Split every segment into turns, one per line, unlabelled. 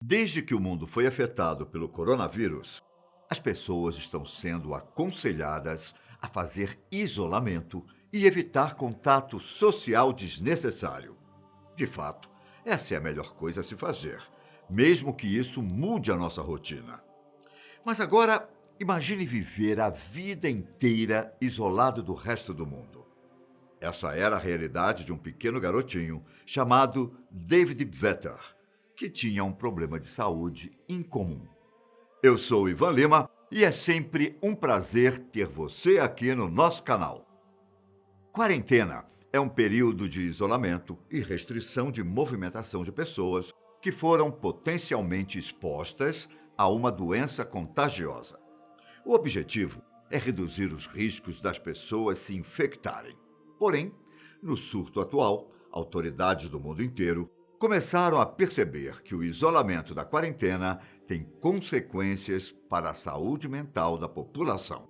Desde que o mundo foi afetado pelo coronavírus, as pessoas estão sendo aconselhadas a fazer isolamento e evitar contato social desnecessário. De fato, essa é a melhor coisa a se fazer, mesmo que isso mude a nossa rotina. Mas agora, imagine viver a vida inteira isolado do resto do mundo. Essa era a realidade de um pequeno garotinho chamado David Vetter, que tinha um problema de saúde incomum. Eu sou Ivan Lima e é sempre um prazer ter você aqui no nosso canal. Quarentena é um período de isolamento e restrição de movimentação de pessoas que foram potencialmente expostas a uma doença contagiosa. O objetivo é reduzir os riscos das pessoas se infectarem. Porém, no surto atual, autoridades do mundo inteiro começaram a perceber que o isolamento da quarentena tem consequências para a saúde mental da população.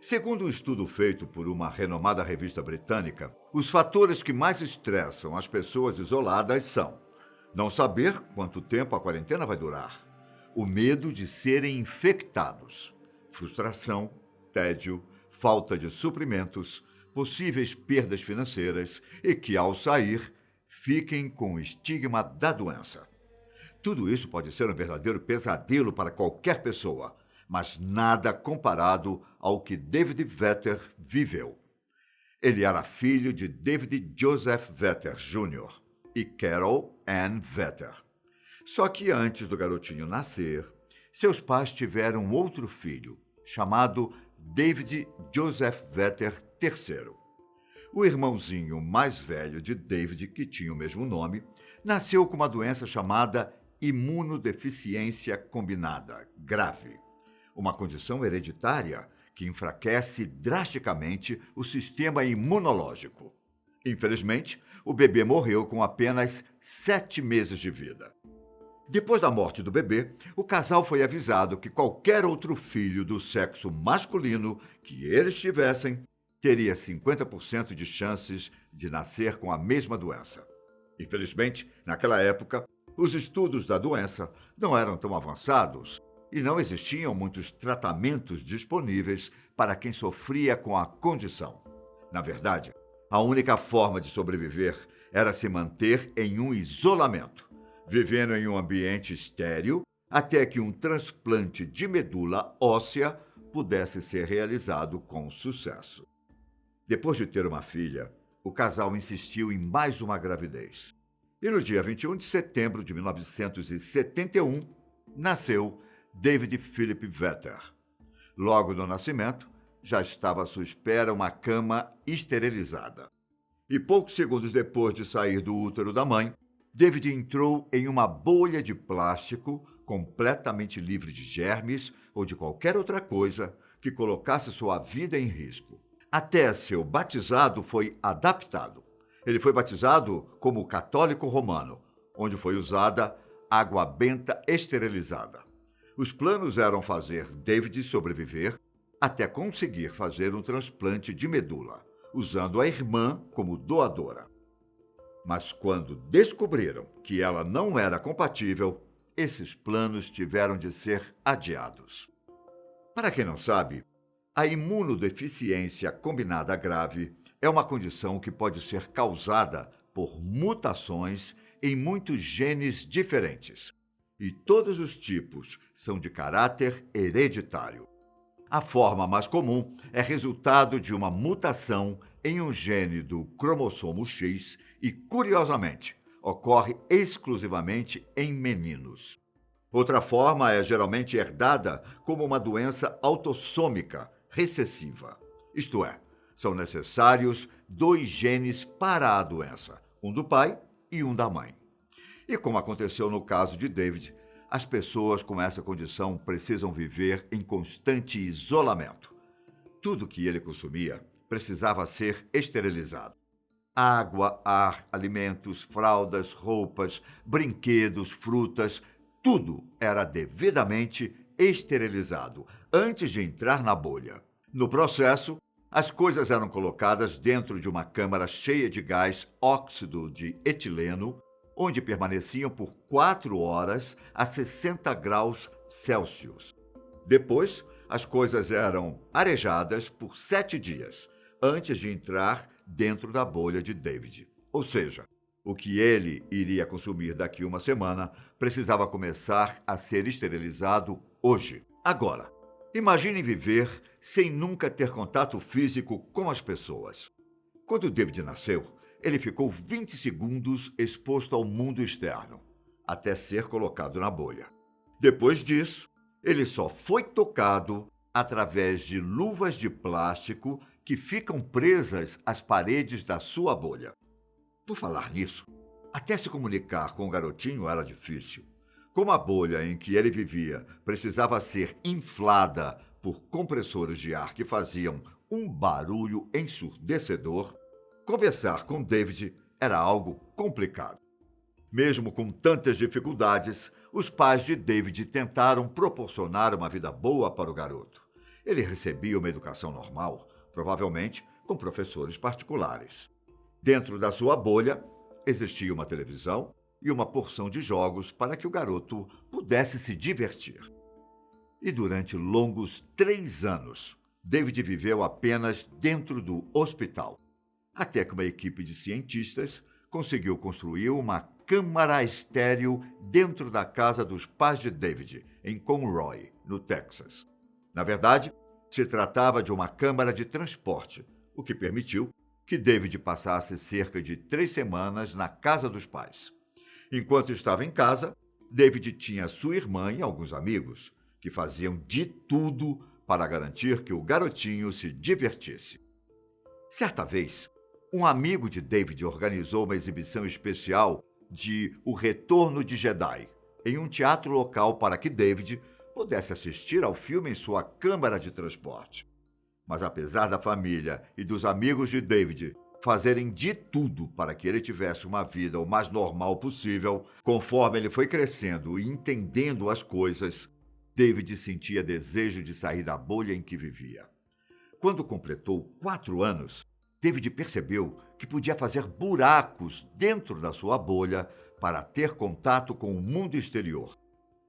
Segundo um estudo feito por uma renomada revista britânica, os fatores que mais estressam as pessoas isoladas são não saber quanto tempo a quarentena vai durar, o medo de serem infectados, frustração, tédio, falta de suprimentos, possíveis perdas financeiras e que, ao sair, fiquem com o estigma da doença. Tudo isso pode ser um verdadeiro pesadelo para qualquer pessoa, mas nada comparado ao que David Vetter viveu. Ele era filho de David Joseph Vetter Jr. e Carol Ann Vetter. Só que antes do garotinho nascer, seus pais tiveram um outro filho, chamado David Joseph Vetter III. O irmãozinho mais velho de David, que tinha o mesmo nome, nasceu com uma doença chamada imunodeficiência combinada, grave. Uma condição hereditária que enfraquece drasticamente o sistema imunológico. Infelizmente, o bebê morreu com apenas 7 meses de vida. Depois da morte do bebê, o casal foi avisado que qualquer outro filho do sexo masculino que eles tivessem teria 50% de chances de nascer com a mesma doença. Infelizmente, naquela época, os estudos da doença não eram tão avançados e não existiam muitos tratamentos disponíveis para quem sofria com a condição. Na verdade, a única forma de sobreviver era se manter em um isolamento, vivendo em um ambiente estéril até que um transplante de medula óssea pudesse ser realizado com sucesso. Depois de ter uma filha, o casal insistiu em mais uma gravidez. E no dia 21 de setembro de 1971, nasceu David Philip Vetter. Logo no nascimento, já estava à sua espera uma cama esterilizada. E poucos segundos depois de sair do útero da mãe, David entrou em uma bolha de plástico completamente livre de germes ou de qualquer outra coisa que colocasse sua vida em risco. Até seu batizado foi adaptado. Ele foi batizado como católico romano, onde foi usada água benta esterilizada. Os planos eram fazer David sobreviver até conseguir fazer um transplante de medula, usando a irmã como doadora. Mas quando descobriram que ela não era compatível, esses planos tiveram de ser adiados. Para quem não sabe, a imunodeficiência combinada grave é uma condição que pode ser causada por mutações em muitos genes diferentes. E todos os tipos são de caráter hereditário. A forma mais comum é resultado de uma mutação em um gene do cromossomo X e, curiosamente, ocorre exclusivamente em meninos. Outra forma é geralmente herdada como uma doença autossômica recessiva. Isto é, são necessários 2 genes para a doença, um do pai e um da mãe. E como aconteceu no caso de David, as pessoas com essa condição precisam viver em constante isolamento. Tudo que ele consumia precisava ser esterilizado. Água, ar, alimentos, fraldas, roupas, brinquedos, frutas, tudo era devidamente esterilizado antes de entrar na bolha. No processo, as coisas eram colocadas dentro de uma câmara cheia de gás óxido de etileno onde permaneciam por 4 horas a 60 graus Celsius. Depois, as coisas eram arejadas por 7 dias, antes de entrar dentro da bolha de David. Ou seja, o que ele iria consumir daqui uma semana precisava começar a ser esterilizado hoje, agora. Imagine viver sem nunca ter contato físico com as pessoas. Quando David nasceu, ele ficou 20 segundos exposto ao mundo externo, até ser colocado na bolha. Depois disso, ele só foi tocado através de luvas de plástico que ficam presas às paredes da sua bolha. Por falar nisso, até se comunicar com o garotinho era difícil. Como a bolha em que ele vivia precisava ser inflada por compressores de ar que faziam um barulho ensurdecedor, conversar com David era algo complicado. Mesmo com tantas dificuldades, os pais de David tentaram proporcionar uma vida boa para o garoto. Ele recebia uma educação normal, provavelmente com professores particulares. Dentro da sua bolha, existia uma televisão e uma porção de jogos para que o garoto pudesse se divertir. E durante longos 3 anos, David viveu apenas dentro do hospital, até que uma equipe de cientistas conseguiu construir uma câmara estéril dentro da casa dos pais de David, em Conroy, no Texas. Na verdade, se tratava de uma câmara de transporte, o que permitiu que David passasse cerca de 3 semanas na casa dos pais. Enquanto estava em casa, David tinha sua irmã e alguns amigos, que faziam de tudo para garantir que o garotinho se divertisse. Certa vez, um amigo de David organizou uma exibição especial de O Retorno de Jedi, em um teatro local para que David pudesse assistir ao filme em sua câmara de transporte. Mas apesar da família e dos amigos de David fazerem de tudo para que ele tivesse uma vida o mais normal possível, conforme ele foi crescendo e entendendo as coisas, David sentia desejo de sair da bolha em que vivia. Quando completou 4 anos, David percebeu que podia fazer buracos dentro da sua bolha para ter contato com o mundo exterior.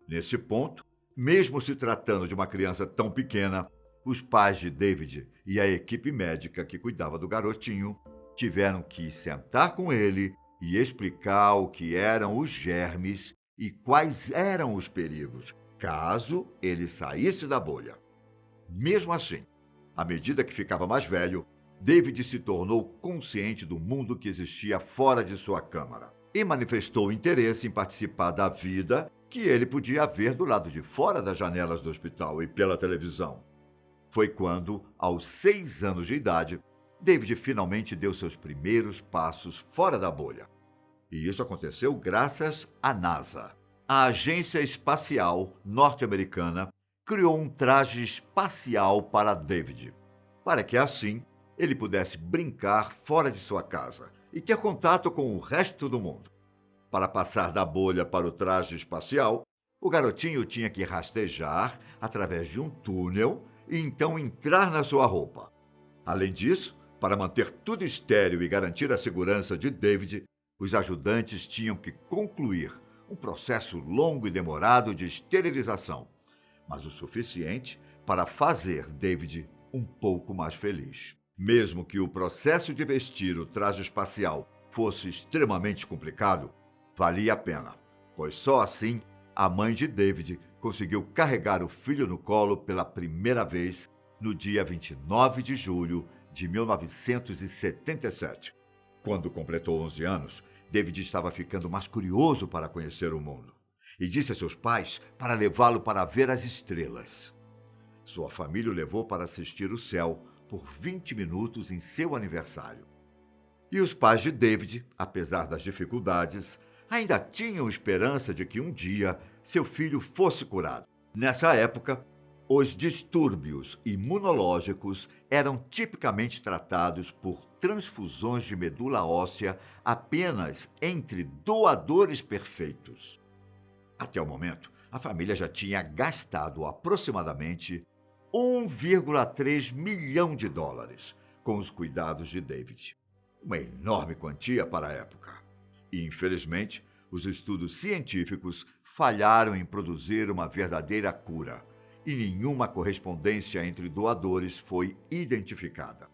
Nesse ponto, mesmo se tratando de uma criança tão pequena, os pais de David e a equipe médica que cuidava do garotinho tiveram que sentar com ele e explicar o que eram os germes e quais eram os perigos, caso ele saísse da bolha. Mesmo assim, à medida que ficava mais velho, David se tornou consciente do mundo que existia fora de sua câmara e manifestou interesse em participar da vida que ele podia ver do lado de fora das janelas do hospital e pela televisão. Foi quando, aos 6 anos de idade, David finalmente deu seus primeiros passos fora da bolha. E isso aconteceu graças à NASA. A Agência Espacial Norte-Americana criou um traje espacial para David, para que assim ele pudesse brincar fora de sua casa e ter contato com o resto do mundo. Para passar da bolha para o traje espacial, o garotinho tinha que rastejar através de um túnel e então entrar na sua roupa. Além disso, para manter tudo estéril e garantir a segurança de David, os ajudantes tinham que concluir um processo longo e demorado de esterilização, mas o suficiente para fazer David um pouco mais feliz. Mesmo que o processo de vestir o traje espacial fosse extremamente complicado, valia a pena, pois só assim a mãe de David conseguiu carregar o filho no colo pela primeira vez no dia 29 de julho de 1977. Quando completou 11 anos, David estava ficando mais curioso para conhecer o mundo e disse a seus pais para levá-lo para ver as estrelas. Sua família o levou para assistir o céu por 20 minutos em seu aniversário. E os pais de David, apesar das dificuldades, ainda tinham esperança de que um dia seu filho fosse curado. Nessa época, os distúrbios imunológicos eram tipicamente tratados por transfusões de medula óssea apenas entre doadores perfeitos. Até o momento, a família já tinha gastado aproximadamente 1,3 milhão de dólares com os cuidados de David. Uma enorme quantia para a época. E, infelizmente, Os estudos científicos falharam em produzir uma verdadeira cura e nenhuma correspondência entre doadores foi identificada.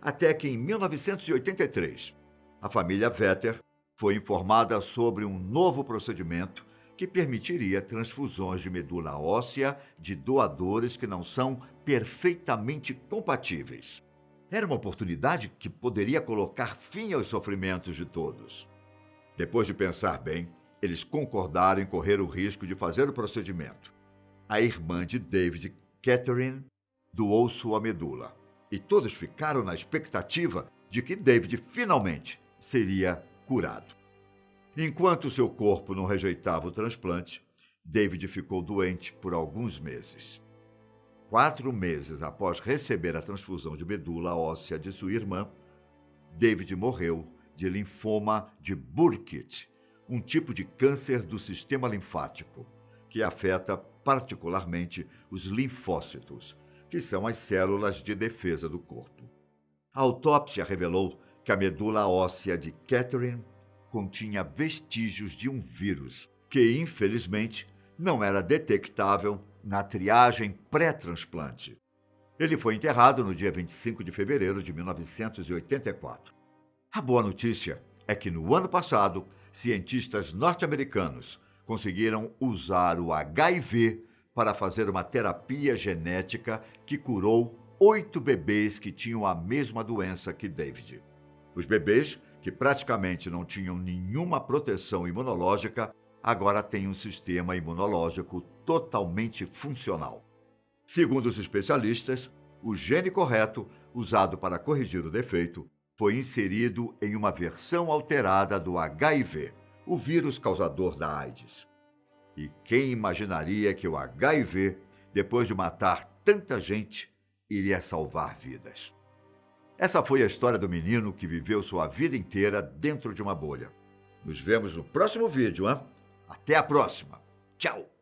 Até que, em 1983, a família Vetter foi informada sobre um novo procedimento que permitiria transfusões de medula óssea de doadores que não são perfeitamente compatíveis. Era uma oportunidade que poderia colocar fim aos sofrimentos de todos. Depois de pensar bem, eles concordaram em correr o risco de fazer o procedimento. A irmã de David, Catherine, doou sua medula, e todos ficaram na expectativa de que David finalmente seria curado. Enquanto seu corpo não rejeitava o transplante, David ficou doente por alguns meses. 4 meses após receber a transfusão de medula óssea de sua irmã, David morreu de linfoma de Burkitt, um tipo de câncer do sistema linfático, que afeta particularmente os linfócitos, que são as células de defesa do corpo. A autópsia revelou que a medula óssea de Catherine continha vestígios de um vírus que, infelizmente, não era detectável na triagem pré-transplante. Ele foi enterrado no dia 25 de fevereiro de 1984. A boa notícia é que, no ano passado, cientistas norte-americanos conseguiram usar o HIV para fazer uma terapia genética que curou 8 bebês que tinham a mesma doença que David. Os bebês, que praticamente não tinham nenhuma proteção imunológica, agora têm um sistema imunológico totalmente funcional. Segundo os especialistas, o gene correto, usado para corrigir o defeito, foi inserido em uma versão alterada do HIV, o vírus causador da AIDS. E quem imaginaria que o HIV, depois de matar tanta gente, iria salvar vidas? Essa foi a história do menino que viveu sua vida inteira dentro de uma bolha. Nos vemos no próximo vídeo, hein? Até a próxima. Tchau!